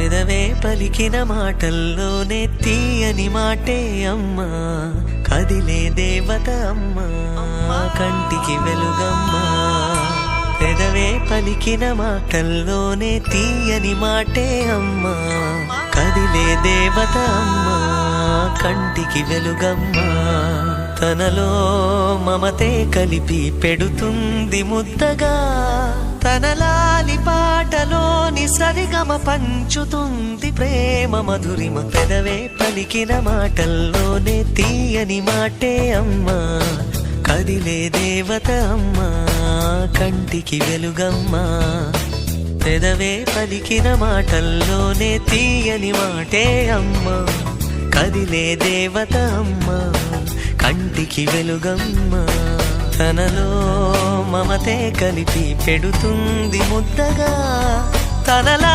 పెదవే పలికిన మాటల్లోనే తీయని మాటే అమ్మా, కదిలే దేవత అమ్మా, కంటికి వెలుగమ్మా. పెదవే పలికిన మాటల్లోనే తీయని మాటే అమ్మా, కదిలే దేవత అమ్మా, కంటికి వెలుగమ్మా. తనలో మమతే కలిపి పెడుతుంది ముద్దగా, తన లాలి పాటలోని సరిగమ పంచుతుంది ప్రేమ మధురిమ. పెదవే పలికిన మాటల్లోనే తీయని మాటే అమ్మా, కదిలే దేవత అమ్మా, కంటికి వెలుగమ్మా. పెదవే పలికిన మాటల్లోనే తీయని మాటే అమ్మా, కదిలే దేవత అమ్మా, కంటికి వెలుగమ్మా. తనలో మమతే కలిపి పెడుతుంది ముద్దగా, తనలా